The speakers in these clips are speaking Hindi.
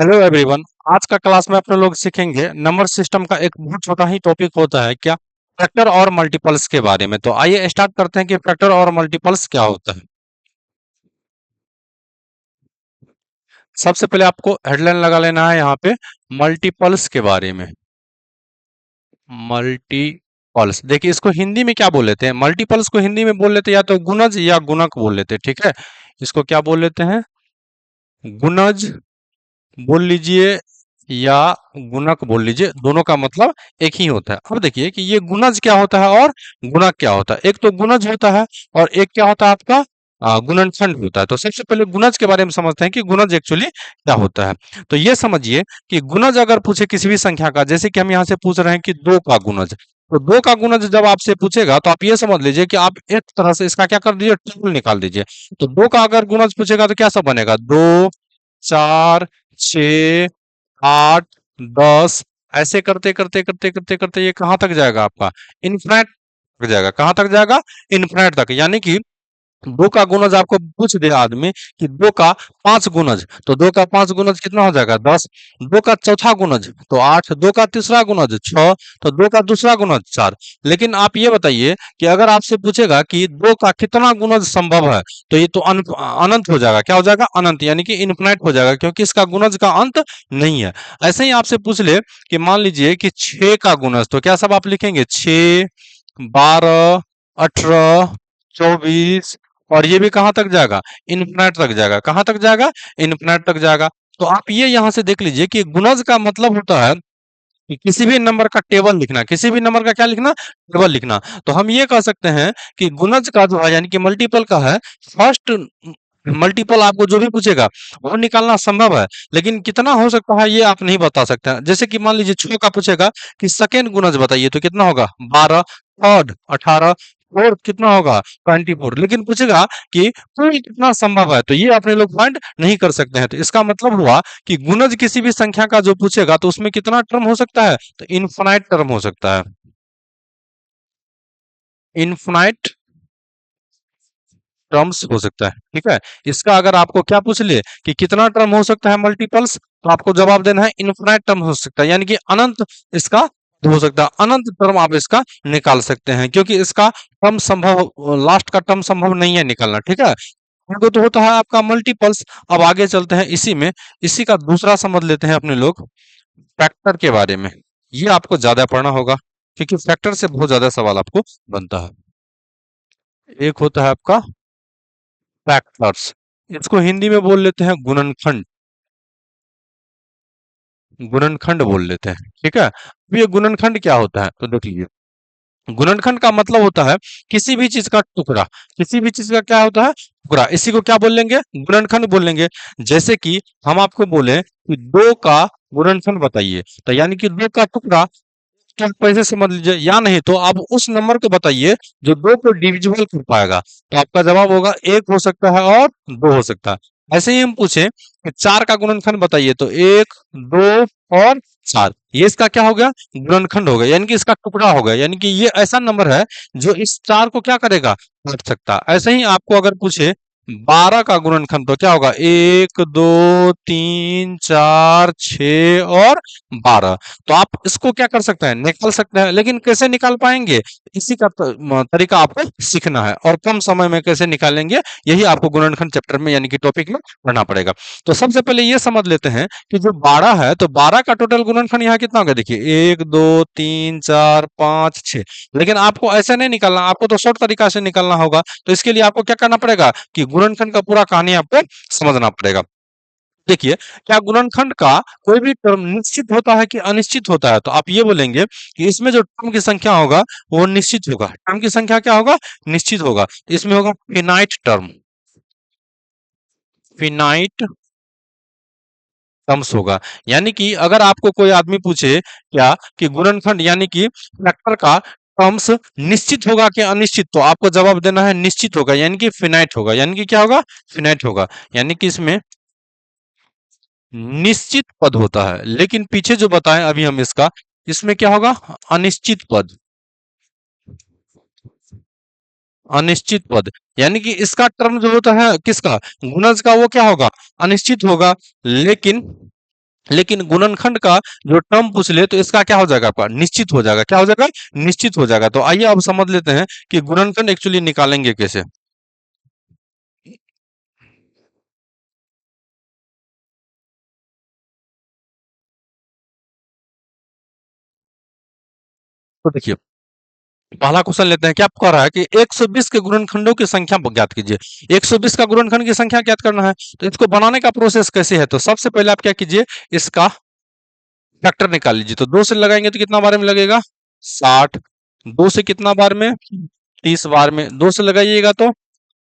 Hello everyone. आज का क्लास में अपने लोग सीखेंगे नंबर सिस्टम का एक बहुत छोटा ही टॉपिक होता है क्या, फैक्टर और मल्टीपल्स के बारे में। तो आइए स्टार्ट करते हैं कि फैक्टर और मल्टीपल्स क्या होता है। सबसे पहले आपको हेडलाइन लगा लेना है यहाँ पे मल्टीपल्स के बारे में। मल्टीपल्स देखिए, इसको हिंदी में क्या बोल लेते हैं। मल्टीपल्स को हिंदी में बोल लेते हैं या तो गुणज या गुणक बोल लेते हैं, ठीक है। इसको क्या बोल लेते हैं, गुणज बोल लीजिए या गुणक बोल लीजिए, दोनों का मतलब एक ही होता है। अब देखिए कि ये गुणज क्या होता है और गुणक क्या होता है। एक तो गुणज होता है और एक क्या होता है आपका गुणनखंड होता है। तो सबसे पहले गुणज के बारे में समझते हैं कि गुणज एक्चुअली क्या होता है। तो ये समझिए कि गुणज अगर पूछे किसी भी संख्या का, जैसे कि हम यहाँ से पूछ रहे हैं कि दो का गुणज, तो दो का गुणज जब आपसे पूछेगा तो आप ये समझ लीजिए कि आप एक तरह से इसका क्या कर दीजिए, ट्रिपल निकाल दीजिए। तो दो का अगर गुणज पूछेगा तो क्या सब बनेगा, दो, चार, छ, 8, 10, ऐसे करते करते करते करते करते ये कहाँ तक जाएगा आपका, इन्फिनिट तक जाएगा। कहाँ तक जाएगा, इन्फिनिट तक। यानी कि दो का गुणज आपको पूछ दे आदमी कि दो का पांच गुणज, तो दो का पांच गुणज कितना हो जाएगा, 10। दो का चौथा गुणज तो 8, दो का तीसरा गुणज 6, तो दो का दूसरा गुणज 4। लेकिन आप ये बताइए कि अगर आपसे पूछेगा कि दो का कितना गुणज संभव है, तो ये तो अनंत हो जाएगा। क्या हो जाएगा, अनंत, यानी कि इनफिनाइट हो जाएगा, क्योंकि इसका गुणज का अंत नहीं है। ऐसे ही आपसे पूछ ले कि मान लीजिए कि 6 का गुणज, तो क्या सब आप लिखेंगे, 6, 12, 18, 24, और ये भी कहाँ तक जाएगा, इन्फिनिट तक जाएगा। कहाँ तक जाएगा, इन्फिनिट तक जाएगा। तो आप ये यहाँ से देख लीजिए कि गुणज का मतलब होता है कि किसी भी नंबर का टेबल लिखना, किसी भी नंबर का क्या लिखना, टेबल लिखना। तो हम ये कह सकते हैं कि गुणज का जो है यानी कि मल्टीपल का है, फर्स्ट मल्टीपल आपको जो भी पूछेगा वो निकालना संभव है, लेकिन कितना हो सकता है ये आप नहीं बता सकते हैं। जैसे कि मान लीजिए 6 का पूछेगा कि सेकेंड गुणज बताइए, तो कितना होगा, 12, थर्ड 18, फोर्थ कितना होगा, 24। लेकिन पूछेगा कि कुल कितना संभव है, तो ये अपने लोग फाइंड नहीं कर सकते हैं। तो इसका मतलब हुआ कि गुणज किसी भी संख्या का जो पूछेगा तो उसमें कितना टर्म हो सकता है, तो इनफाइनाइट टर्म हो सकता है, इनफाइनाइट टर्म्स हो सकता है, ठीक है। इसका अगर आपको क्या पूछ ले कि कितना टर्म हो सकता है मल्टीपल्स, तो आपको जवाब देना है इनफाइनाइट टर्म हो सकता है, यानी कि अनंत इसका हो सकता है, अनंत टर्म आप इसका निकाल सकते हैं, क्योंकि इसका टर्म संभव, लास्ट का टर्म संभव नहीं है निकालना, ठीक है। आगे तो होता है आपका मल्टीपल्स। अब आगे चलते हैं इसी में, इसी का दूसरा समझ लेते हैं अपने लोग, फैक्टर के बारे में। ये आपको ज्यादा पढ़ना होगा, क्योंकि फैक्टर से बहुत ज्यादा सवाल आपको बनता है। एक होता है आपका फैक्टर्स, इसको हिंदी में बोल लेते हैं गुणनखंड, गुणनखंड बोल लेते हैं, ठीक है। अब ये गुणनखंड क्या होता है, तो देख लीजिए, गुणनखंड का मतलब होता है किसी भी चीज का टुकड़ा। किसी भी चीज का क्या होता है, टुकड़ा, इसी को क्या बोल लेंगे, गुणनखंड बोल लेंगे। जैसे कि हम आपको बोले कि दो का गुणनखंड बताइए, तो यानी कि दो का टुकड़ा, तो आप ऐसे समझ लीजिए, या नहीं तो आप उस नंबर को बताइए जो दो को डिविजिबल कर पाएगा। तो आपका जवाब होगा एक हो सकता है और दो हो सकता है। ऐसे ही हम पूछे कि चार का गुणनखंड बताइए, तो एक, दो और चार, ये इसका क्या हो गया, गुणनखंड हो गया, यानी कि इसका टुकड़ा हो गया, यानी कि ये ऐसा नंबर है जो इस चार को क्या करेगा, काट सकता है। ऐसे ही आपको अगर पूछे 12 का गुणनखंड, तो क्या होगा, एक, दो, तीन, चार, छ और 12। तो आप इसको क्या कर सकते हैं, निकाल सकते हैं, लेकिन कैसे निकाल पाएंगे, इसी का तरीका आपको सीखना है, और कम समय में कैसे निकालेंगे यही आपको गुणनखंड चैप्टर में यानी कि टॉपिक में पढ़ना पड़ेगा। तो सबसे पहले ये समझ लेते हैं कि जो 12 है, तो 12 का टोटल गुणनखंड यहाँ कितना होगा, देखिए एक, दो, तीन, चार, पांच, छह। लेकिन आपको ऐसे नहीं निकालना, आपको तो शॉर्ट तरीका से निकालना होगा। तो इसके लिए आपको क्या करना पड़ेगा कि गुणनखंड का पूरा कहानी आपको समझना पड़ेगा। देखिए, क्या गुणनखंड का कोई भी टर्म निश्चित होता है कि अनिश्चित होता है, तो आप ये बोलेंगे कि इसमें जो टर्म की संख्या होगा वो निश्चित होगा। टर्म की संख्या क्या होगा, निश्चित होगा। इसमें होगा फिनाइट टर्म, फिनाइट टर्म्स होगा। यानी कि अगर आपको कोई आदमी पूछे क्या कि गुणनखंड यानी कि फैक्टर का टर्म्स निश्चित होगा कि अनिश्चित, तो आपको जवाब देना है निश्चित होगा, यानी कि फिनाइट होगा। यानी कि क्या होगा, फिनाइट होगा। यानी कि इसमें निश्चित पद होता है, लेकिन पीछे जो बताएं अभी हम इसका, इसमें क्या होगा, अनिश्चित पद, अनिश्चित पद। यानी कि इसका टर्म जो होता है किसका, गुणज का, वो क्या होगा, अनिश्चित होगा। लेकिन लेकिन गुणनखंड का जो टर्म पूछ ले तो इसका क्या हो जाएगा, आपका निश्चित हो जाएगा। क्या हो जाएगा, निश्चित हो जाएगा। तो आइए अब समझ लेते हैं कि गुणनखंड एक्चुअली निकालेंगे कैसे। तो देखिए, पहला क्वेश्चन लेते हैं। क्या कह रहा है कि 120 के गुणनखंडों की संख्या ज्ञात कीजिए। 120 का गुणनखंड की संख्या ज्ञात करना है, तो इसको बनाने का प्रोसेस कैसे है। तो सबसे पहले आप क्या कीजिए, इसका फैक्टर निकाल लीजिए। तो 2 से लगाएंगे तो कितना बार में लगेगा, 60। 2 से कितना बार में, 30 बार में। 2 से लगाइएगा तो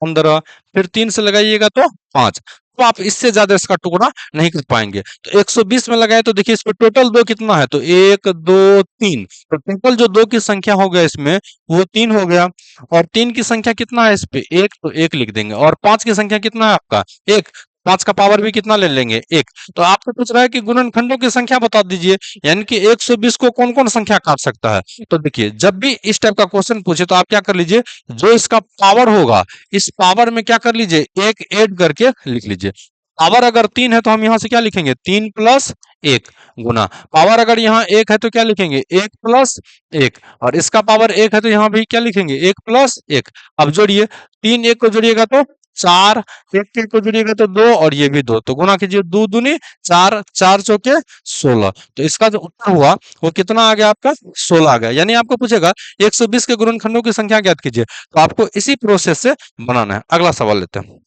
15, फिर 3 से लगाइएगा तो 5। तो आप इससे ज्यादा इसका टुकड़ा नहीं कर पाएंगे। तो 120 में लगाए तो देखिए इसमें टोटल दो कितना है, तो 1 2 3। तो टोटल जो दो की संख्या हो गया इसमें, वो 3 हो गया। और 3 की संख्या कितना है इस पे, 1, तो 1 लिख देंगे। और 5 की संख्या कितना है आपका, 1। 5 का पावर भी कितना ले लेंगे, 1। तो आपसे पूछ रहा है कि गुणनखंडों की संख्या बता दीजिए, यानी कि 120 को कौन कौन संख्या काट सकता है। तो देखिए, जब भी इस टाइप का क्वेश्चन पूछे तो आप क्या कर लीजिए, जो इसका पावर होगा, इस पावर में क्या कर लीजिए, एक ऐड करके लिख लीजिए। पावर अगर 3 है तो हम यहाँ से क्या लिखेंगे, 3 प्लस 1 गुना। पावर अगर यहाँ 1 है तो क्या लिखेंगे, 1 प्लस 1। और इसका पावर 1 है तो यहाँ भी क्या लिखेंगे, 1 प्लस 1। अब जोड़िए, 3 1 को जोड़िएगा तो 4, 1 1 को जोड़िएगा तो 2, और ये भी 2। तो गुना कीजिए, 2 दूनी 4, 4 चौके 16। तो इसका जो उत्तर हुआ वो कितना आ गया आपका, 16 आ गया। यानी आपको पूछेगा 120 के गुणनखंडों की संख्या ज्ञात कीजिए, तो आपको इसी प्रोसेस से बनाना है। अगला सवाल लेते हैं।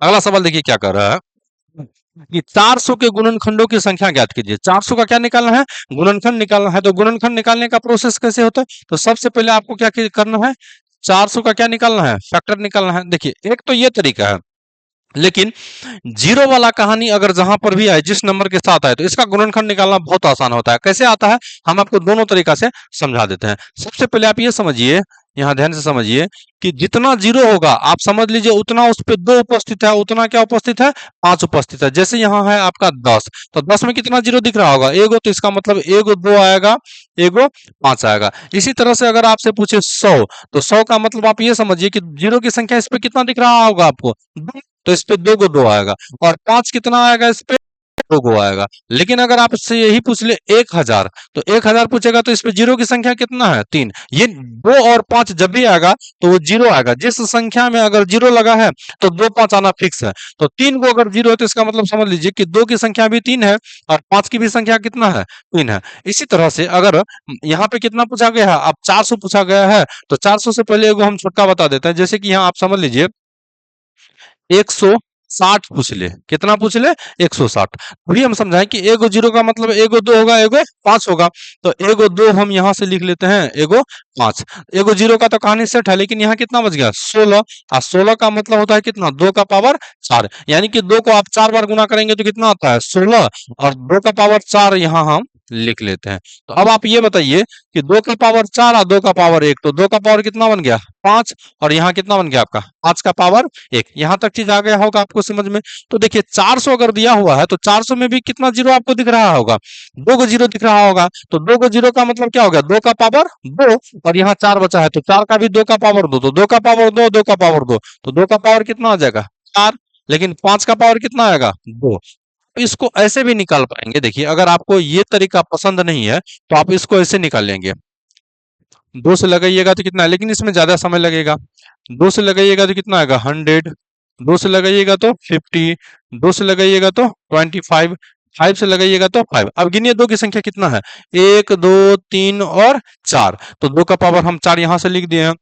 अगला सवाल देखिए क्या कर रहा है कि 400 के गुणनखंडों की संख्या ज्ञात कीजिए। 400 का क्या निकालना है, गुणनखंड निकालना है। तो गुणनखंड निकालने का प्रोसेस कैसे होता है, तो सबसे पहले आपको क्या करना है, 400 का क्या निकालना है, फैक्टर निकालना है। देखिए, एक तो ये तरीका है, लेकिन जीरो वाला कहानी अगर जहां पर भी आए, जिस नंबर के साथ आए, तो इसका गुणनखंड निकालना बहुत आसान होता है। कैसे आता है, हम आपको दोनों तरीका से समझा देते हैं। सबसे पहले आप ये समझिए, यहाँ ध्यान से समझिए कि जितना जीरो होगा आप समझ लीजिए उतना उस पे 2 उपस्थित है, उतना क्या उपस्थित है, 5 उपस्थित है। जैसे यहाँ है आपका 10, तो 10 में कितना जीरो दिख रहा होगा, एगो। तो इसका मतलब एगो 2 आएगा, एगो 5 आएगा। इसी तरह से अगर आपसे पूछे 100, तो 100 का मतलब आप ये समझिए कि जीरो की संख्या इस पे कितना दिख रहा होगा आपको, तो इस पे 2 को 2 आएगा। और 5 कितना आएगा इस पे, 2 को आएगा। लेकिन अगर आपसे यही पूछ ले 1000, तो 1000 पूछेगा तो इस पे जीरो की संख्या कितना है, 3। ये 2 और 5 जब भी आएगा तो वो जीरो आएगा। जिस संख्या में अगर जीरो लगा है तो 2 5 आना फिक्स है। तो 3 को अगर जीरो है तो इसका मतलब समझ लीजिए कि 2 की संख्या भी 3 है, और 5 की भी संख्या कितना है, 3 है। इसी तरह से अगर यहाँ पे कितना पूछा गया है, अब 400 पूछा गया है, तो 400 से पहले एगो हम छुटका बता देते हैं। जैसे कि यहाँ आप समझ लीजिए 160 पूछ ले, कितना पूछ ले, 160। अभी हम समझाएं कि एगो जीरो का मतलब एगो 2 होगा, एगो 5 होगा। तो एगो 2 हम यहाँ से लिख लेते हैं, एगो 5। एगो जीरो का तो कहानी सेट है, लेकिन यहाँ कितना बच गया, 16। और 16 का मतलब होता है कितना, 2 का पावर 4। यानी कि 2 को आप 4 बार गुना करेंगे तो कितना आता है, 16। और 2 का पावर 4 यहाँ हम लिख लेते हैं। तो अब आप ये बताइए कि 2 का पावर 4 और 2 का पावर 1, तो 2 का पावर कितना बन गया, 5। और यहाँ कितना बन गया आपका, 5 का पावर 1। यहाँ तक चीज आ गया होगा आपको समझ में। तो देखिए, 400 अगर दिया हुआ है तो 400 में भी कितना जीरो आपको दिख रहा होगा, 2 को जीरो दिख रहा होगा। तो 2 को जीरो का मतलब क्या हो गया, 2 का पावर 2। और यहाँ 4 बचा है तो 4 का भी 2 का पावर 2, तो 2 का पावर 2, 2 का पावर 2, तो 2 का पावर कितना आ जाएगा, 4। लेकिन 5 का पावर कितना आएगा, 2। इसको ऐसे भी निकाल पाएंगे। देखिए, अगर आपको ये तरीका पसंद नहीं है तो आप इसको ऐसे निकाल लेंगे। 2 से लगाइएगा तो कितना है, लेकिन इसमें ज्यादा समय लगेगा। 2 से लगाइएगा तो कितना आएगा, 100। 2 से लगाइएगा तो 50। 2 से लगाइएगा तो 25। 5 से लगाइएगा तो 5। अब गिनिए, 2 की संख्या कितना है, 1 2 3 और 4। तो 2 का पावर हम 4 यहाँ से लिख दिए हैं।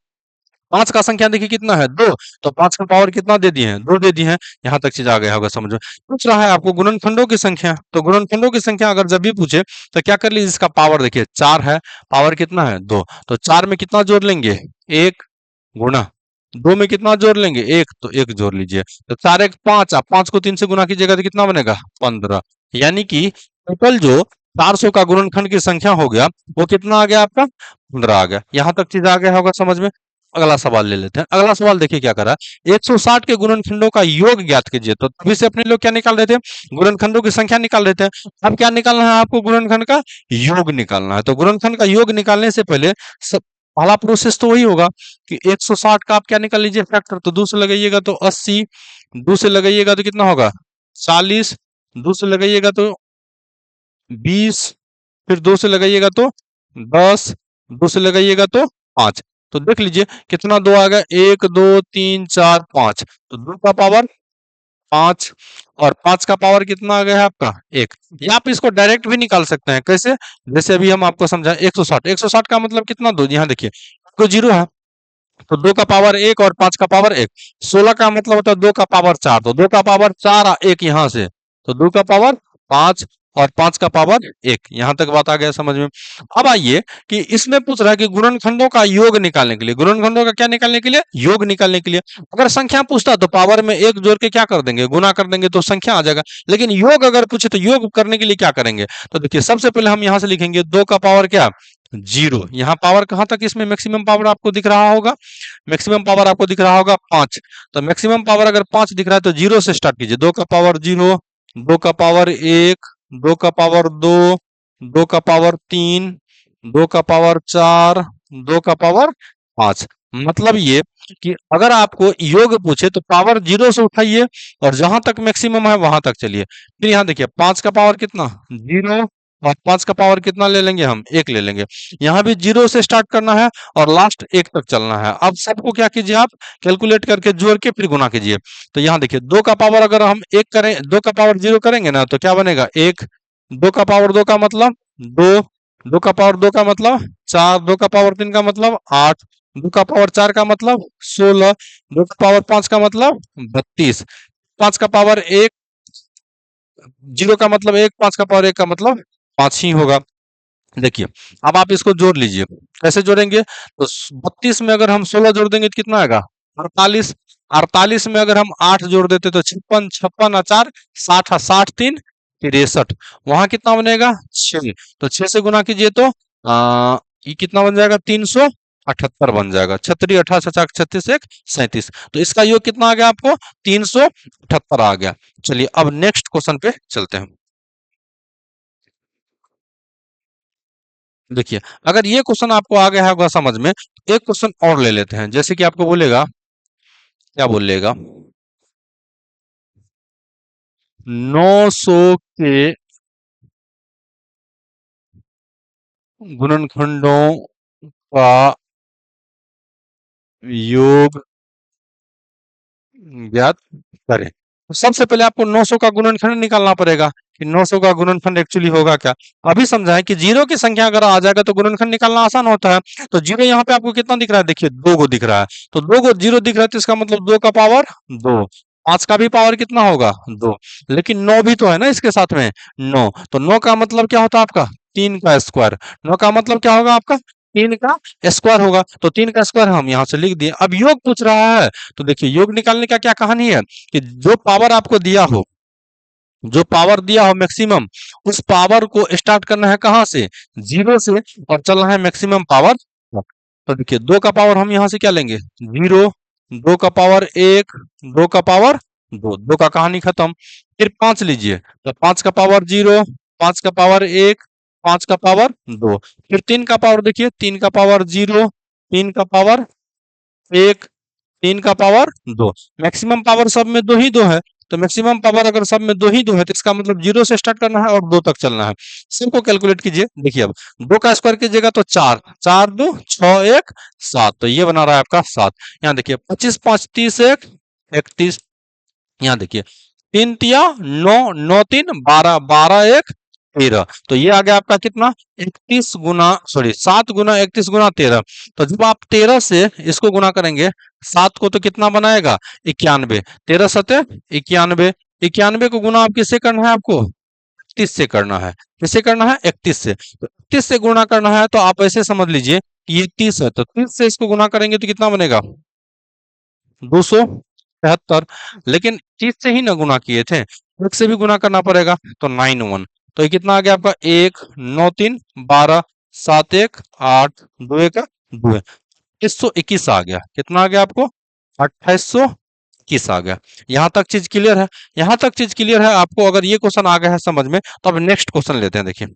5 का संख्या देखिए कितना है, 2। तो 5 का पावर कितना दे दिए हैं, 2 दे दिए हैं। यहाँ तक चीज आ गया होगा समझ में। पूछ रहा है आपको गुणनखंडों की संख्या, तो गुणनखंडों की संख्या अगर जब भी पूछे तो क्या कर लीजिए, इसका पावर देखिए 4 है, पावर कितना है, 2। तो 4 में कितना जोड़ लेंगे, 1 गुणा 2 में कितना जोड़ लेंगे, 1, तो 1 जोड़ लीजिए। तो 4 1 5, आप 5 को 3 से गुना कीजिएगा तो कितना बनेगा, 15। यानी कि टोटल जो 400 का गुणनखंड की संख्या हो गया वो कितना आ गया आपका, 15 आ गया। यहाँ तक चीज आ गया होगा समझ में। अगला सवाल ले लेते हैं। अगला सवाल देखिए क्या करा, 160 के गुणनखंडों का योग ज्ञात कीजिए। तो तभी से अपने लोग क्या निकाल रहे थे, गुणनखंडों की संख्या निकाल रहे थे। अब क्या निकालना है आपको, गुणनखंड का योग निकालना है। तो गुणनखंड का योग निकालने से पहले सब पहला प्रोसेस तो वही होगा कि 160 का आप क्या निकाल लीजिए, फैक्टर। तो 2 से लगाइएगा तो 80। 2 से लगाइएगा तो कितना होगा, 40। दो से लगाइएगा तो 20, फिर दो से लगाइएगा तो 10, दो से लगाइएगा तो 5। तो देख लीजिए कितना दो आ गया, 1 2 3 4 5, तो दो का पावर 5 और 5 का पावर कितना आ गया है आपका 1। या आप इसको डायरेक्ट भी निकाल सकते हैं, कैसे? जैसे अभी हम आपको समझाएं, 160, 160 का मतलब कितना, दो, यहाँ देखिए को जीरो है, तो दो का पावर एक और 5 का पावर एक। 16 का मतलब होता है दो का पावर 4, तो दो का पावर 4 एक यहाँ से, तो दो का पावर 5 और 5 का पावर एक। यहाँ तक बात आ गया समझ में? अब आइए कि इसमें पूछ रहा है कि गुणनखंडों का योग निकालने के लिए, गुणनखंडों का क्या निकालने के लिए, योग निकालने के लिए। अगर संख्या पूछता तो पावर में एक जोड़ के क्या कर देंगे, गुना कर देंगे, तो संख्या आ जाएगा। लेकिन योग अगर पूछे तो योग करने के लिए क्या करेंगे, तो देखिए सबसे पहले हम यहाँ से लिखेंगे दो का पावर क्या, जीरो। यहाँ पावर कहाँ तक इसमें मैक्सिमम पावर आपको दिख रहा होगा, मैक्सिमम पावर आपको दिख रहा होगा 5। तो मैक्सिमम पावर अगर 5 दिख रहा है तो जीरो से स्टार्ट कीजिए, दो का पावर जीरो, दो का पावर एक, दो का पावर दो, दो का पावर तीन, दो का पावर चार, दो का पावर 5। मतलब ये कि अगर आपको योग पूछे तो पावर जीरो से उठाइए और जहां तक मैक्सिमम है वहां तक चलिए। फिर यहाँ देखिए 5 का पावर कितना, जीरो, और 5 का पावर कितना ले लेंगे हम, एक ले लेंगे। यहाँ भी जीरो से स्टार्ट करना है और लास्ट एक तक चलना है। अब सबको क्या कीजिए आप, कैलकुलेट करके जोड़ के फिर गुना कीजिए। तो यहाँ देखिए दो का पावर अगर हम एक करें, दो का पावर जीरो करेंगे ना तो क्या बनेगा, एक। दो का पावर दो का मतलब दो, दो का पावर दो का मतलब चार, दो का पावर तीन का मतलब 8, दो का पावर चार का मतलब 16, दो का पावर पांच का मतलब 32, 5 का पावर एक, जीरो का मतलब एक, 5 का पावर एक का मतलब 5 ही होगा। देखिए अब आप इसको जोड़ लीजिए, कैसे जोड़ेंगे, तो 32 में अगर हम 16 जोड़ देंगे तो कितना आएगा, 48। 48 में अगर हम 8 जोड़ देते तो 56, 56 4 60, 60 3 63, वहां कितना बनेगा 6। तो 6 से गुना कीजिए तो ये कितना बन जाएगा, 378 बन जाएगा। 36 28 50 36 1 37, तो इसका योग कितना आ गया आपको, 378 आ गया। चलिए अब नेक्स्ट क्वेश्चन पे चलते हैं। देखिए अगर ये क्वेश्चन आपको आ गया होगा समझ में, एक क्वेश्चन और ले लेते हैं। जैसे कि आपको बोलेगा, क्या बोलेगा, 900 के गुणनखंडों का योग ज्ञात करें। तो सबसे पहले आपको 900 का गुणनखंड निकालना पड़ेगा कि 900 का गुणनखंड एक्चुअली होगा क्या। अभी समझाएं कि जीरो की संख्या अगर आ जाएगा तो गुणनखंड निकालना आसान होता है। तो जीरो यहाँ पे आपको कितना दिख रहा है, देखिए दो गो दिख रहा है, तो दो गो जीरो दिख रहा है, तो इसका मतलब दो का पावर दो। 5 का भी पावर कितना होगा, दो। लेकिन 9 भी तो है ना इसके साथ में, 9, तो 9 का मतलब क्या होता है आपका, 3 का स्क्वायर। 9 का मतलब क्या होगा आपका, 3 का स्क्वायर होगा। तो 3 का स्क्वायर हम यहाँ से लिख दिए। अब योग पूछ रहा है, तो देखिए योग निकालने का क्या कहानी है कि जो पावर आपको दिया हो, जो पावर दिया हो मैक्सिमम, उस पावर को स्टार्ट करना है कहाँ से, जीरो से, और चलना है मैक्सिमम पावर तक। तो देखिए दो का पावर हम यहाँ से क्या लेंगे, जीरो, दो का पावर एक, दो का पावर दो, दो का कहानी खत्म। फिर पांच लीजिए, तो 5 का पावर जीरो, 5 का पावर एक, 5 का पावर दो। फिर 3 का पावर देखिए, 3 का पावर जीरो, 3 का पावर एक, 3 का पावर दो। मैक्सिमम पावर सब में दो ही दो है, तो मैक्सिमम पावर अगर सब में दो ही दो है तो इसका मतलब जीरो से स्टार्ट करना है और दो तक चलना है। सबको कैलकुलेट कीजिए। देखिए अब दो का स्क्वायर कीजिएगा तो चार, चार दो छह एक सात, तो ये बना रहा है आपका सात। यहाँ देखिए 25 5 30 एक 31। यहाँ देखिए तीन तिया नौ, नौ तीन 12, 12 एक 13, तो ये आ गया आपका कितना, 31 गुना, सॉरी 7 गुना 31 गुना 13। तो जब आप 13 से इसको गुना करेंगे, 7 को तो कितना बनाएगा 91, 13 सते 91, 91 को गुना आप किससे करना है, आपको 31 से करना है। किससे करना है, 31 से। तो 31 से गुना करना है तो आप ऐसे समझ लीजिए कि ये 30 है, तो 30 से इसको गुना करेंगे तो कितना बनेगा, 273। लेकिन 30 से ही ना गुना किए थे, एक से भी गुना करना पड़ेगा, तो 91। तो ये कितना आ गया आपका, एक, नौ तीन 12, सात एक 8, दो एक दो, 2821 आ गया। कितना आ गया आपको, 2821 आ गया। यहाँ तक चीज क्लियर है, यहाँ तक चीज क्लियर है आपको। अगर ये क्वेश्चन आ गया है समझ में, तो अब नेक्स्ट क्वेश्चन लेते हैं। देखिए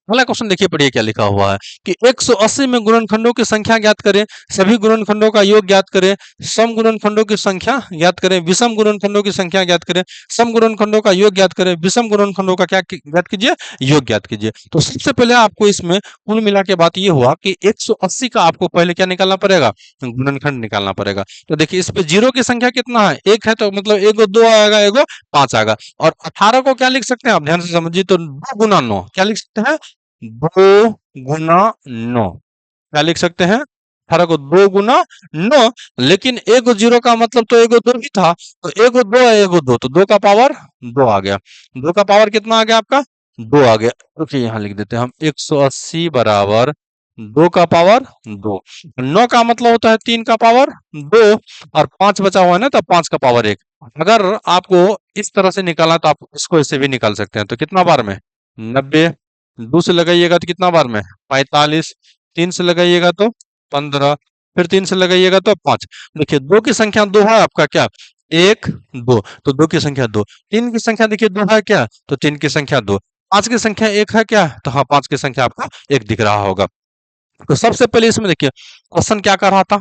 पहला क्वेश्चन देखिए, पढ़िए क्या लिखा हुआ है कि 180 में गुणनखंडों की संख्या ज्ञात करें, सभी गुणनखंडों का योग ज्ञात करें, सम गुणनखंडों की संख्या ज्ञात करें, विषम गुणनखंडों की संख्या ज्ञात करें, सम गुणनखंडों का योग ज्ञात करें, विषम गुणनखंडों का क्या ज्ञात कीजिए, योग ज्ञात कीजिए। तो सबसे पहले आपको इसमें कुल मिला के बात ये हुआ कि 180 का आपको पहले क्या निकालना पड़ेगा, गुणनखंड निकालना पड़ेगा। तो देखिए इस पे जीरो की संख्या कितना है, एक है, तो मतलब एगो दो आएगा, एगो पांच आएगा। और 18 को क्या लिख सकते हैं आप, ध्यान से समझिए, तो 2 गुना 9 क्या लिख सकते हैं, 2 गुना 9 क्या लिख सकते हैं, 18 को 2 गुना 9। लेकिन एगो जीरो का मतलब तो एगो दो ही था, तो एगो दो है, एगो दो, तो दो का पावर दो आ गया। दो का पावर कितना आ गया आपका, दो आ गया। रुकिए यहाँ लिख देते हैं हम, 180 बराबर 2 का पावर 2। 9 का मतलब होता है 3 का पावर 2, और 5 बचा हुआ है ना, तो 5 का पावर 1। अगर आपको इस तरह से निकालना तो आप इसको इससे भी निकाल सकते हैं। तो कितना बार में, 90, 2 से लगाइएगा तो कितना बार में, 45, 3 से लगाइएगा तो 15, फिर 3 से लगाइएगा तो 5। देखिए दो की संख्या दो है आपका क्या, एक दो, तो दो की संख्या दो। तीन की संख्या देखिए दो है क्या, तो तीन की संख्या दो। पांच की संख्या एक है क्या, तो हाँ पांच की संख्या आपका एक दिख रहा होगा। तो सबसे पहले इसमें देखिए क्वेश्चन क्या कर रहा था,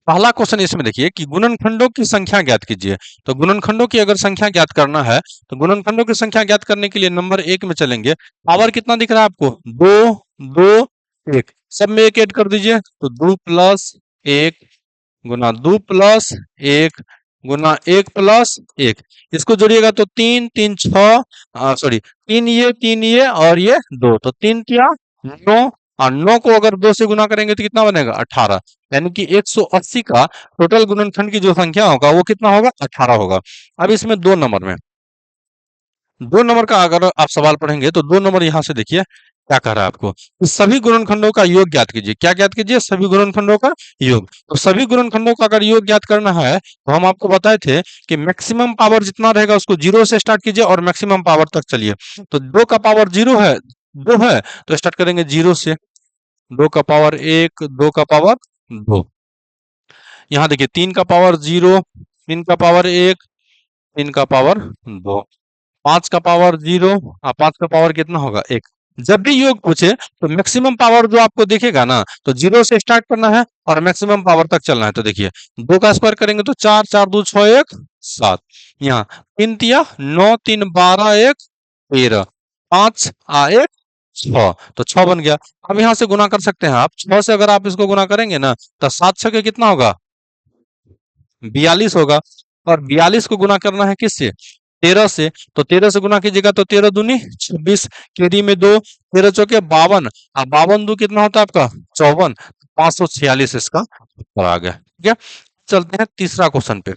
पहला क्वेश्चन इसमें देखिए कि गुणनखंडों की संख्या ज्ञात कीजिए। तो गुणनखंडों की अगर संख्या ज्ञात करना है, तो गुणनखंडों की संख्या ज्ञात करने के लिए नंबर एक में चलेंगे। पावर कितना दिख रहा है आपको, दो, दो, एक, सब में एक ऐड कर दीजिए, तो 2 + 1 गुना 2 + 1 गुना 1 + 1। इसको जोड़िएगा तो तीन, तीन छह, सॉरी, तीन ये और ये दो, तो 3 × 9, और 9 को अगर 2 से गुना करेंगे तो कितना बनेगा, 18। यानी कि 180 का टोटल गुणनखंड की जो संख्या होगा वो कितना होगा, 18 होगा। अब इसमें 2 नंबर में, 2 नंबर का अगर आप सवाल पढ़ेंगे तो 2 नंबर यहाँ से देखिए क्या कह रहा है आपको, कि सभी गुणनखंडों का योग ज्ञात कीजिए। क्या ज्ञात कीजिए, सभी गुणनखंडों का योग। तो सभी गुणनखंडों का अगर योग ज्ञात करना है तो हम आपको बताए थे कि मैक्सिमम पावर जितना रहेगा उसको जीरो से स्टार्ट कीजिए और मैक्सिमम पावर तक चलिए। तो 2 का पावर 0 है, 2 है, तो स्टार्ट करेंगे 0 से। 2 का पावर 1, 2 का पावर 2। यहाँ देखिए 3 का पावर 0, 3 का पावर 1, 3 का पावर 2, 5 का पावर 0, 5 का पावर कितना होगा, 1। जब भी योग पूछे तो मैक्सिमम पावर जो आपको दिखेगा ना, तो 0 से स्टार्ट करना है और मैक्सिमम पावर तक चलना है। तो देखिए 2 का स्क्वायर करेंगे तो 4, 4 2 6 1 7। यहाँ 3 × 3 = 9, 3 = 12, 1 13, 5 1 6, तो 6 बन गया। अब यहाँ से गुना कर सकते हैं आप, 6 से अगर आप इसको गुना करेंगे ना, तो 7 6 कितना होगा, 42 होगा। और 42 को गुना करना है किससे, 13 से। तो 13 से गुना कीजिएगा तो 13 दूनी 26, केरी में 2, 13 चौके 52, और 52 दो कितना होता है आपका, 54। 546 इसका उत्तर आ गया। ठीक है, चलते हैं तीसरा क्वेश्चन पे।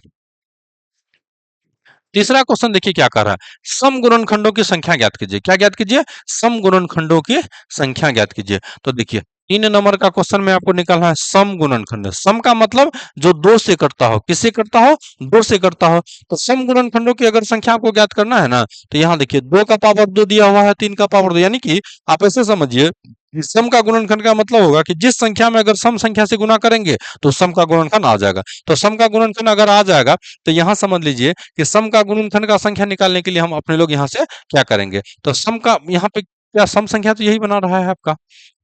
तीसरा क्वेश्चन देखिए क्या कर रहा है, सम गुणनखंडों की संख्या ज्ञात कीजिए। क्या ज्ञात कीजिए, सम गुणनखंडों की संख्या ज्ञात कीजिए। तो देखिए 3 नंबर का क्वेश्चन में आपको निकालना है सम गुणनखंड। सम का मतलब जो दो से करता हो, किससे करता हो, दो से करता हो। तो सम गुणनखंडों की अगर संख्या आपको ज्ञात करना है ना, तो यहाँ देखिए 2 का पावर 2 दिया हुआ है, 3 का पावर 2, यानी कि आप ऐसे समझिए कि सम का गुणनखंड का मतलब होगा कि जिस संख्या में अगर सम संख्या से गुना करेंगे तो सम का गुणनखंड आ जाएगा। तो सम का गुणनखंड अगर आ जाएगा तो यहाँ समझ लीजिए कि सम का गुणनखंड का संख्या निकालने के लिए हम अपने लोग यहाँ से क्या करेंगे, तो सम का यहाँ पे क्या सम संख्या तो यही बना रहा है आपका,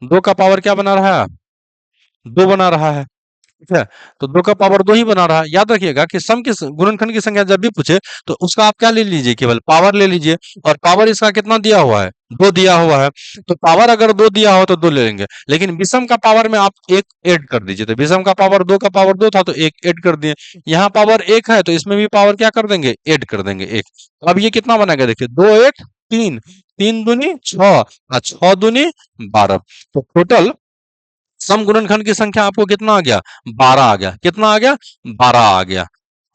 2 का पावर क्या बना रहा है, 2 बना रहा है। ठीक है, तो 2 का पावर 2 ही बना रहा है। याद रखिएगा कि सम की गुणनखंड की संख्या जब भी पूछे तो उसका आप क्या ले लीजिए, केवल पावर ले लीजिए। और पावर इसका कितना दिया हुआ है, 2 दिया हुआ है। तो पावर अगर 2 दिया हो तो 2 ले लेंगे, लेकिन विषम का पावर में आप एक ऐड कर दीजिए। तो विषम का पावर 2 का पावर 2 था तो एक ऐड कर दिए। यहाँ पावर 1 है तो इसमें भी पावर क्या कर देंगे, ऐड कर देंगे 1। अब ये कितना बनेगा, देखिए 2 1 3, 3 दूनी 6 और 6 दूनी 12। तो टोटल सम गुणनखंड की संख्या आपको कितना आ गया, 12 आ गया। कितना आ गया, 12 आ गया।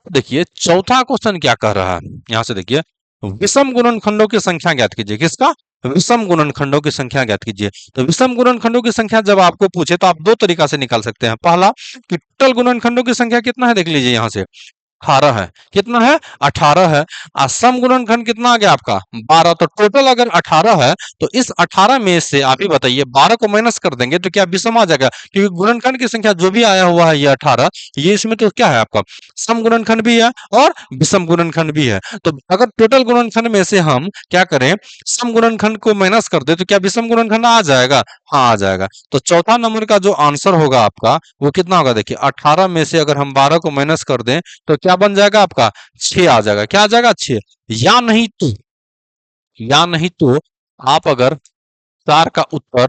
देखिए चौथा क्वेश्चन क्या कह रहा है, यहां से देखिए विषम गुणनखंडों की संख्या ज्ञात कीजिए। किसका, विषम गुणनखंडों की संख्या ज्ञात कीजिए। तो विषम गुणनखंडों की संख्या जब आपको पूछे तो आप दो तरीका से निकाल सकते हैं। पहला कि टोटल गुणनखंडों की संख्या कितना है, देख लीजिए यहां से 18 है। कितना है? 18 है। सम गुणनखंड कितना आ गया आपका? 12। तो टोटल अगर 18 है तो इस 18 में से आप ही बताइए 12 को माइनस कर देंगे तो क्या विषम आ जाएगा? क्योंकि गुणनखंड की संख्या जो भी आया हुआ है ये 18, ये इसमें तो क्या है आपका? सम गुणनखंड भी है और विषम गुणनखंड भी है। तो अगर टोटल गुणनखंड में से हम क्या करें, सम गुणनखंड को माइनस कर दे तो क्या विषम गुणनखंड आ जाएगा? हाँ, आ जाएगा। तो चौथा नंबर का जो आंसर होगा आपका वो कितना होगा? देखिए 18 में से अगर हम 12 को माइनस कर दें तो क्या बन जाएगा आपका? 6 आ जाएगा। क्या आ जाएगा? 6। या नहीं तो आप अगर चार का उत्तर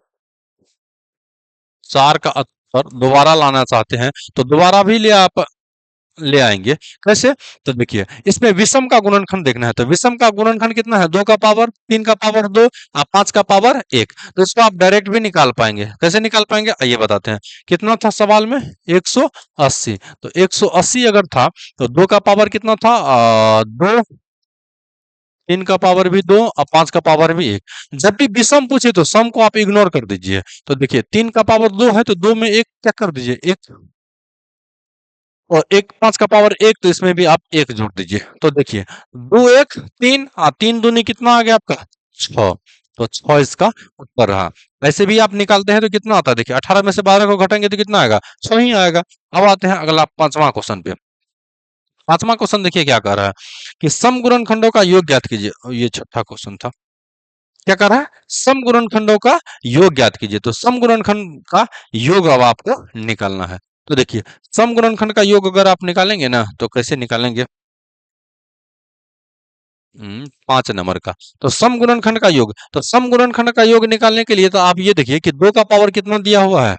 चार का उत्तर दोबारा लाना चाहते हैं तो दोबारा भी ले आएंगे। कैसे? तो देखिए इसमें विषम का गुणनखंड देखना है तो विषम का गुणनखंड कितना है? 2 का पावर 3 का पावर 2 और 5 का पावर 1। तो इसको आप डायरेक्ट भी निकाल पाएंगे। कैसे निकाल पाएंगे आइए बताते हैं। कितना था सवाल में? 180। तो 180 अगर था तो 2 का पावर कितना था? 2, 3 का पावर भी 2 और 5 का पावर भी 1। जब भी विषम पूछे तो सम को आप इग्नोर कर दीजिए। तो देखिए 3 का पावर 2 है तो 2 में 1 क्या कर दीजिए? 1, और एक 5 का पावर 1 तो इसमें भी आप 1 जोड़ दीजिए। तो देखिए 2 1 3, 3 दूनी कितना आ गया आपका? 6। तो 6 इसका उत्तर रहा। वैसे भी आप निकालते हैं तो कितना आता है? देखिए 18 में से 12 को घटाएंगे तो कितना आएगा? 6 ही आएगा। अब आते हैं अगला पांचवा क्वेश्चन पे। पांचवा क्वेश्चन देखिए क्या कह रहा है कि सम गुणनखंडों का योग ज्ञात कीजिए। ये छठा क्वेश्चन था। क्या कर रहा है? सम गुणनखंडों का योग ज्ञात कीजिए। तो सम गुणनखंड का योग अब आपको निकालना है। तो देखिए सम गुणनखंड का योग अगर आप निकालेंगे ना तो कैसे निकालेंगे? 5 नंबर का। तो सम गुणनखंड का योग, तो सम गुणनखंड का योग निकालने के लिए तो आप ये देखिए कि 2 का पावर कितना दिया हुआ है?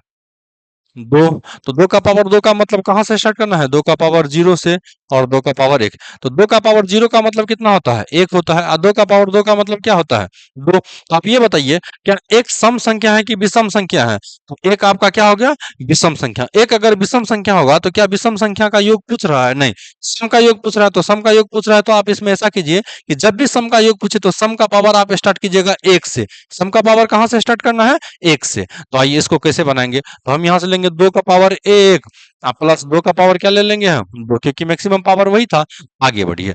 2। तो 2 का पावर 2 का मतलब कहाँ से स्टार्ट करना है? 2 का पावर 0 से और 2 का पावर 1। तो 2 का पावर 0 का मतलब कितना होता है? 1 होता है। और 2 का पावर 2 का मतलब क्या होता है? 2। तो आप ये बताइए क्या एक सम संख्या है कि विषम संख्या है? तो एक आपका क्या हो गया? विषम संख्या। एक अगर विषम संख्या होगा तो क्या विषम संख्या का योग पूछ रहा है? नहीं, सम का योग पूछ रहा है। तो सम का योग पूछ रहा है तो आप इसमें ऐसा कीजिए कि जब भी सम का योग पूछे तो सम का पावर आप स्टार्ट कीजिएगा 1 से। सम का पावर कहाँ से स्टार्ट करना है? 1 से। तो आइए इसको कैसे बनाएंगे? तो हम यहाँ से लेंगे 2 का पावर 1 प्लस 2 का पावर क्या ले लेंगे हम? 2, क्योंकि मैक्सिमम पावर वही था। आगे बढ़िए।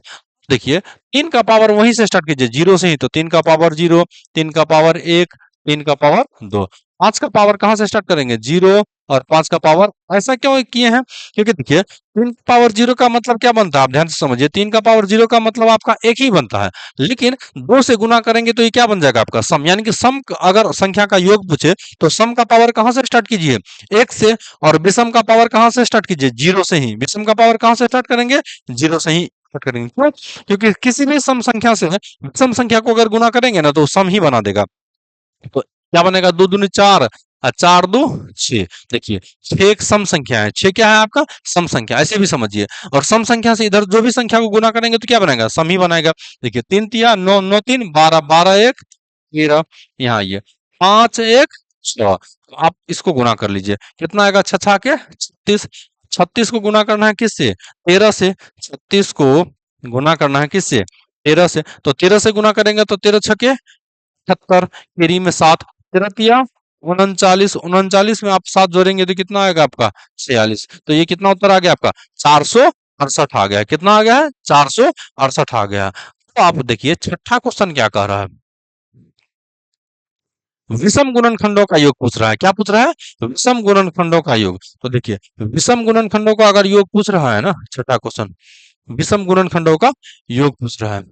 देखिए 3 का पावर वहीं से स्टार्ट कीजिए, 0 से ही। तो 3 का पावर 0, 3 का पावर 1, 3 का पावर 2। 5 का पावर कहाँ से स्टार्ट करेंगे? 0 और 5 का पावर। ऐसा क्यों किए हैं? क्योंकि देखिए 3 का पावर 0 का मतलब क्या बनता है? आप ध्यान से समझिए। 3 का पावर 0 का मतलब आपका 1 ही बनता है। लेकिन 2 से गुना करेंगे तो ये क्या बन जाएगा आपका? सम। यानी कि सम अगर संख्या का योग पूछे तो सम का पावर कहाँ से स्टार्ट कीजिए? 1 से। और विषम का पावर कहाँ से स्टार्ट कीजिए? 0 से ही। विषम का पावर कहाँ से स्टार्ट करेंगे? 0 से ही स्टार्ट करेंगे। क्यों? क्योंकि किसी भी सम संख्या से विषम संख्या को अगर गुना करेंगे ना तो सम ही बना देगा। तो क्या बनेगा? 2 दूनी 4 और 4 2 6। देखिए 6 एक सम संख्या है। 6 क्या है आपका? सम संख्या। ऐसे भी समझिए। और सम संख्या से इधर जो भी संख्या को गुना करेंगे तो क्या बनेगा? सम ही बनाएगा। देखिए 3 तिया 9, 9 3 12, 12 1 13। यहाँ आइए 5 1 6। आप इसको गुना कर लीजिए। कितना आएगा? 6 6 के 36। 36 को गुना करना है किससे? 13 से। 36 को गुना करना है किससे? 13 से। तो 13 से गुना करेंगे तो 13 छके 78। केरी में 7। 13 तिया 39। 39 में आप 7 जोड़ेंगे तो कितना आएगा आपका? 46। तो ये कितना उत्तर आ गया आपका? 468 आ गया। कितना आ गया है? 468 आ गया। तो आप देखिए छठा क्वेश्चन क्या कह रहा है? विषम गुणनखंडों का योग पूछ रहा है। क्या पूछ रहा है? विषम गुणनखंडों का योग। तो देखिए विषम गुणनखंडों का अगर योग पूछ रहा है ना, छठा क्वेश्चन विषम गुणनखंडों का योग पूछ रहा है।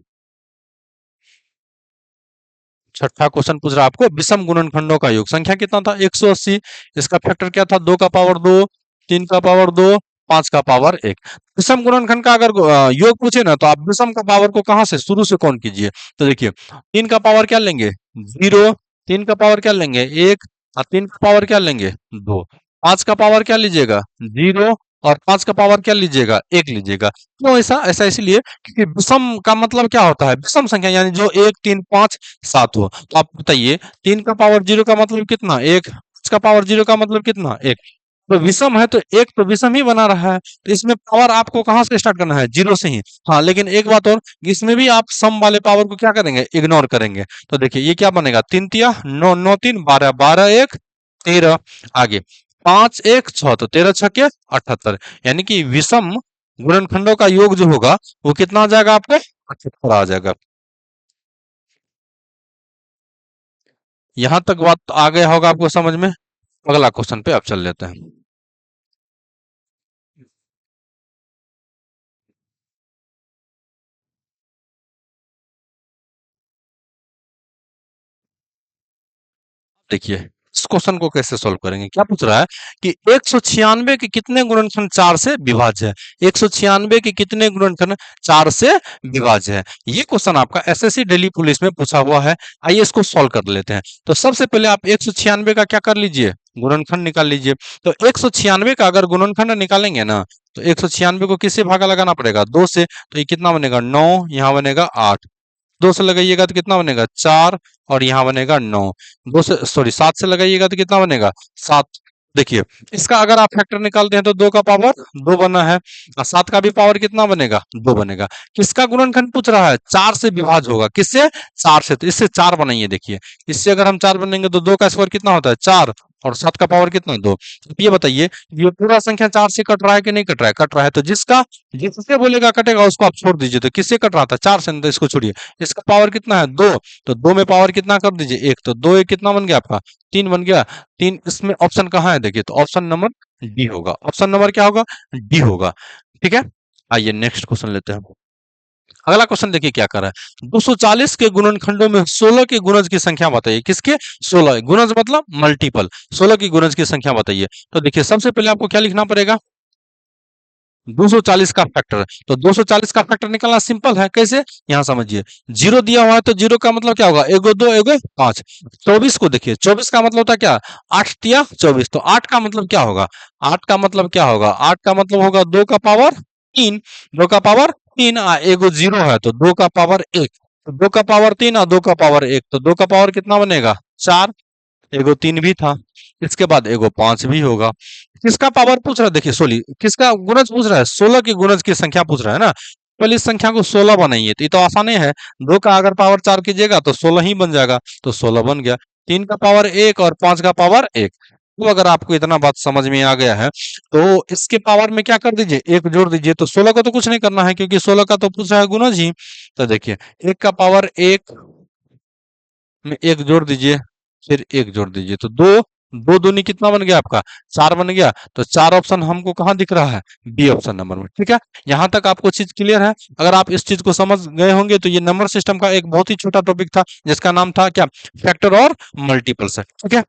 छठा क्वेश्चन पूछ रहा है आपको विषम गुणनखंडों का योग। संख्या कितना था? 180। इसका फैक्टर क्या था? 2 का पावर 2, 3 का पावर 2, 5 का पावर 1। विषम गुणनखंड का अगर योग पूछे ना तो आप विषम का पावर को कहाँ से शुरू से कौन कीजिए? तो देखिए 3 का पावर क्या लेंगे? 0। 3 का पावर क्या लेंगे? 1। और 3 का पावर क्या लेंगे? 2। 5 का पावर क्या लीजिएगा? 0। और 5 का पावर क्या लीजिएगा? 1 लीजिएगा। क्यों ऐसा? ऐसा इसलिए क्योंकि विषम का मतलब क्या होता है? विषम संख्या यानी जो 1 3 5 7 हो। तो आप बताइए 3 का पावर 0 का मतलब कितना? 1। 5 का पावर 0 का मतलब कितना? 1। तो विषम है तो एक तो विषम ही बना रहा है। तो इसमें पावर आपको कहाँ से स्टार्ट करना है? 0 से ही। हाँ, लेकिन एक बात और, इसमें भी आप सम वाले पावर को क्या करेंगे? इग्नोर करेंगे। तो देखिए ये क्या बनेगा? 3 तिया 9 9 3 12 12 1 13। आगे 5 1 6। तो 13 छके 78। यानी कि विषम गुणनखंडों का योग जो होगा वो कितना आ जाएगा आपका 78 आ जाएगा। यहां तक बात आ गया होगा आपको समझ में। अगला क्वेश्चन पे आप चल लेते हैं। देखिए इस क्वेश्चन को कैसे सॉल्व करेंगे। क्या पूछ रहा है कि 196 के कितने गुणनखंड 4 से विभाज्य है। 196 के कितने गुणनखंड 4 से विभाज्य है। ये क्वेश्चन आपका एसएससी दिल्ली पुलिस में पूछा हुआ है। आइए इसको सॉल्व कर लेते हैं। तो सबसे पहले आप 196 का क्या कर लीजिए, गुणनखंड निकाल लीजिए। तो 196 का अगर गुणनखंड निकालेंगे ना, तो 196 को किससे भागा लगाना पड़ेगा, 2 से। तो ये कितना बनेगा 9, यहाँ बनेगा 8। 2 से लगाइएगा तो कितना बनेगा 4, और यहाँ बनेगा 9। 2 से सॉरी 7 से लगाइएगा तो कितना बनेगा 7। देखिए इसका अगर आप फैक्टर निकालते हैं तो 2 का पावर 2 बना है, और 7 का भी पावर कितना बनेगा 2 बनेगा। किसका गुणनखंड पूछ रहा है, 4 से विभाज्य होगा। किससे, 4 से। तो इससे 4 बनाइए। देखिए इससे अगर हम 4 बनेंगे तो 2 का स्क्वायर कितना होता है 4, और 7 का पावर कितना 2। ये बताइए ये पूरा संख्या 4 से कट रहा है कि नहीं कट रहा है, कट रहा है। तो जिसका जिससे बोलेगा कटेगा उसको आप छोड़ दीजिए। तो किससे कट रहा था 4 से, नहीं तो इसको छोड़िए। इसका पावर कितना है 2, तो 2 में पावर कितना कर दीजिए 1। तो 2 1 कितना बन गया आपका 3 बन गया। 3 इसमें ऑप्शन कहाँ है, देखिए तो ऑप्शन नंबर डी होगा। ऑप्शन नंबर क्या होगा, डी होगा। ठीक है, आइए नेक्स्ट क्वेश्चन लेते हैं। अगला क्वेश्चन देखिए क्या कर रहा है। 240 के गुणनखंडों में 16 के गुणज की संख्या बताइए। किसके, 16 गुणज मतलब मल्टीपल, 16 की गुणज की संख्या बताइए। तो देखिए सबसे पहले आपको क्या लिखना पड़ेगा, 240 का फैक्टर। तो 240 का फैक्टर निकालना सिंपल है। कैसे, यहाँ समझिए। जीरो दिया हुआ है तो जीरो का मतलब क्या होगा, एगो 2 एगो 5। 24 को देखिए, 24 का मतलब होता है क्या, 8 तिया 24। तो 8 का मतलब क्या होगा, 8 का मतलब क्या होगा, 8 का मतलब होगा 2 का पावर 3। 2 का पावर 3, एगो जीरो है तो 2 का पावर 1। तो 2 का पावर 3 और 2 का पावर 1, तो 2 का पावर कितना बनेगा 4। एगो 3 भी था, इसके बाद एगो 5 भी होगा। किसका पावर पूछ रहा है, देखिए सोली किसका गुणज पूछ रहा है, 16 की गुणज की संख्या पूछ रहा है ना। पहले इस संख्या को 16 बनाइए। तो ये तो आसान ही है। 2 का अगर पावर 4 कीजिएगा तो 16 ही बन जाएगा। तो 16 बन गया। 3 का पावर 1 और 5 का पावर 1। तो अगर आपको इतना बात समझ में आ गया है तो इसके पावर में क्या कर दीजिए, 1 जोड़ दीजिए। तो 16 को तो कुछ नहीं करना है क्योंकि 16 का तो पूछ रहा है गुणज ही। तो देखिए 1 का पावर 1 में 1 जोड़ दीजिए, फिर 1 जोड़ दीजिए। तो 2, 2 दूनी कितना बन गया आपका 4 बन गया। तो 4 ऑप्शन हमको कहाँ दिख रहा है, बी ऑप्शन नंबर में। ठीक है, यहाँ तक आपको चीज क्लियर है। अगर आप इस चीज को समझ गए होंगे तो ये नंबर सिस्टम का एक बहुत ही छोटा टॉपिक था जिसका नाम था क्या, फैक्टर और मल्टीपल से। ठीक है।